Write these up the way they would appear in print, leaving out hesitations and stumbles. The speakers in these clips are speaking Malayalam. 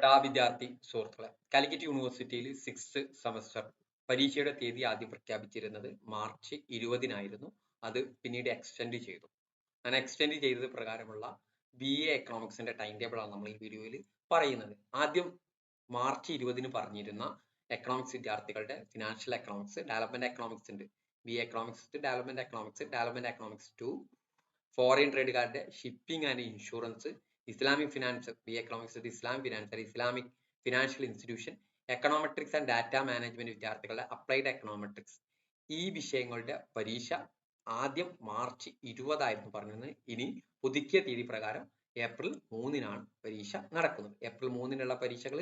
പ്രിയപ്പെട്ട വിദ്യാർത്ഥി സുഹൃത്തുക്കളെ, കാലിക്കറ്റ് യൂണിവേഴ്സിറ്റിയിൽ 6th സെമസ്റ്റർ പരീക്ഷയുടെ തീയതി ആദ്യം പ്രഖ്യാപിച്ചിരുന്നത് മാർച്ച് 20-നായിരുന്നു. അത് പിന്നീട് എക്സ്റ്റെൻഡ് ചെയ്തു. അങ്ങനെ എക്സ്റ്റെൻഡ് ചെയ്തത് പ്രകാരമുള്ള BA എക്കണോമിക്സിന്റെ ടൈം ടേബിൾ ആണ് നമ്മൾ ഈ വീഡിയോയിൽ പറയുന്നത്. ആദ്യം മാർച്ച് 20-ന് പറഞ്ഞിരുന്ന എക്കണോമിക്സ് വിദ്യാർത്ഥികളുടെ ഫിനാൻഷ്യൽ എക്കണോമിക്സ്, ഡെവലപ്മെന്റ് എക്കണോമിക്സ് ഉണ്ട്. BA economics, development economics 2, foreign ട്രേഡുകാരുടെ shipping and insurance, Islamic finance, BA economics Islamic finance, Islamic financial institution, econometrics and data management വിദ്യാർത്ഥികളുടെ അപ്ലൈഡ് എക്കണോമെട്രിക്സ്. ഈ വിഷയങ്ങളുടെ പരീക്ഷ ആദ്യം മാർച്ച് 20 പറഞ്ഞത്. ഇനി പുതുക്കിയ തീയതി പ്രകാരം ഏപ്രിൽ 3-നാണ് പരീക്ഷ നടക്കുന്നത്. ഏപ്രിൽ 3-നുള്ള പരീക്ഷകൾ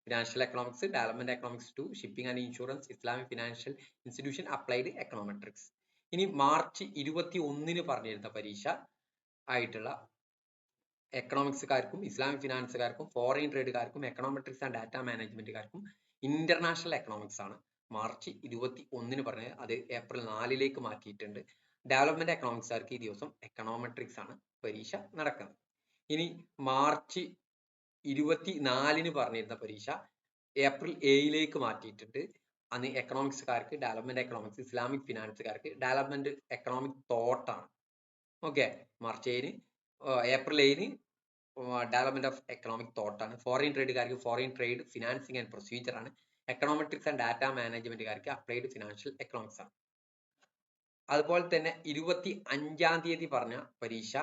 financial economics, development economics 2, shipping and insurance, Islamic financial institution, applied econometrics. ഇനി മാർച്ച് 21-ന് പറഞ്ഞിരുന്ന പരീക്ഷ ആയിട്ടുള്ള എക്കണോമിക്സുകാർക്കും ഇസ്ലാമിക് ഫിനാൻസുകാർക്കും ഫോറിൻ ട്രേഡുകാർക്കും എക്കണോമെട്രിക്സ് ആൻഡ് ഡാറ്റ മാനേജ്മെന്റുകാർക്കും ഇന്റർനാഷണൽ എക്കണോമിക്സ് ആണ് മാർച്ച് 21-ന് പറഞ്ഞത്. അത് ഏപ്രിൽ 4-ലേക്ക് മാറ്റിയിട്ടുണ്ട്. ഡെവലപ്മെന്റ് എക്കണോമിക്സുകാർക്ക് ഈ ദിവസം എക്കണോമെട്രിക്സ് ആണ് പരീക്ഷ നടക്കുന്നത്. ഇനി മാർച്ച് 24-ന് പറഞ്ഞിരുന്ന പരീക്ഷ ഏപ്രിൽ 7-ലേക്ക് മാറ്റിയിട്ടുണ്ട്. അന്ന് എക്കണോമിക്സുകാർക്ക് ഡെവലപ്മെന്റ് എക്കണോമിക്സ്, ഇസ്ലാമിക് ഫിനാൻസുകാർക്ക് ഡെവലപ്മെന്റ് എക്കണോമിക് തോട്ട് ആണ്. ഓക്കെ, ഏപ്രിൽ 7-ന് ഡെവലപ്മെന്റ് ഓഫ് എക്കണോമിക് തോട്ട് ആണ്. ഫോറിൻ ട്രേഡുകാർക്ക് foreign trade financing and procedure ആണ്. എക്കണോമെട്രിക്സ് ആൻഡ് ഡാറ്റ മാനേജ്മെന്റുകാർക്ക് അപ്ലൈഡ് ഫിനാൻഷ്യൽ എക്കണോമിക്സ് ആണ്. അതുപോലെ തന്നെ 25-ാം തീയതി പറഞ്ഞ പരീക്ഷ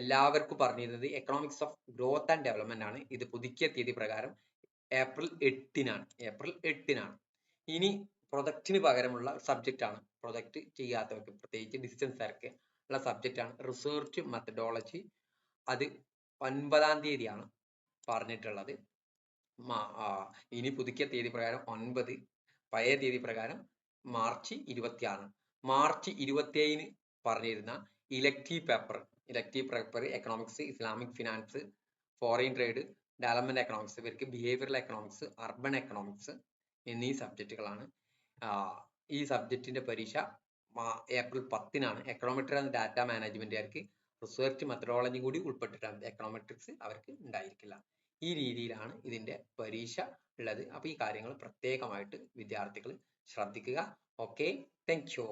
എല്ലാവർക്കും പറഞ്ഞിരുന്നത് economics of growth and development ആണ്. ഇത് പുതുക്കിയ തീയതി പ്രകാരം ഏപ്രിൽ 8-നാണ്. ഇനി പ്രൊജക്റ്റിന് പകരമുള്ള സബ്ജക്റ്റ് ആണ്. പ്രൊജക്ട് ചെയ്യാത്തവർക്ക്, പ്രത്യേകിച്ച് ഡിസ്റ്റൻസുകാർക്ക് ഉള്ള സബ്ജക്റ്റ് ആണ് റിസർച്ച് മെത്തഡോളജി. അത് 9-ാം തീയതിയാണ് പറഞ്ഞിട്ടുള്ളത്. ഇനി പുതുക്കിയ തീയതി പ്രകാരം 9, പഴയ തീയതി പ്രകാരം മാർച്ച് 26. മാർച്ച് 27-ന് പറഞ്ഞിരുന്ന elective paper economics, Islamic finance, foreign trade, development economics, ഇവർക്ക് ബിഹേവിയറൽ എക്കണോമിക്സ്, അർബൻ എക്കണോമിക്സ് എന്നീ സബ്ജക്റ്റുകളാണ്. ഈ സബ്ജക്റ്റിന്റെ പരീക്ഷ ഏപ്രിൽ 10-നാണ്. എക്കണോമെട്രി ആൻഡ് ഡാറ്റ മാനേജ്മെന്റുകാർക്ക് റിസർച്ച് മെത്തഡോളജി കൂടി ഉൾപ്പെട്ടിട്ടാണ്. എക്കണോമെട്രിക്സ് അവർക്ക് ഉണ്ടായിരിക്കില്ല. ഈ രീതിയിലാണ് ഇതിന്റെ പരീക്ഷ ഉള്ളത്. അപ്പൊ ഈ കാര്യങ്ങൾ പ്രത്യേകമായിട്ട് വിദ്യാർത്ഥികൾ ശ്രദ്ധിക്കുക. Okay, thank you.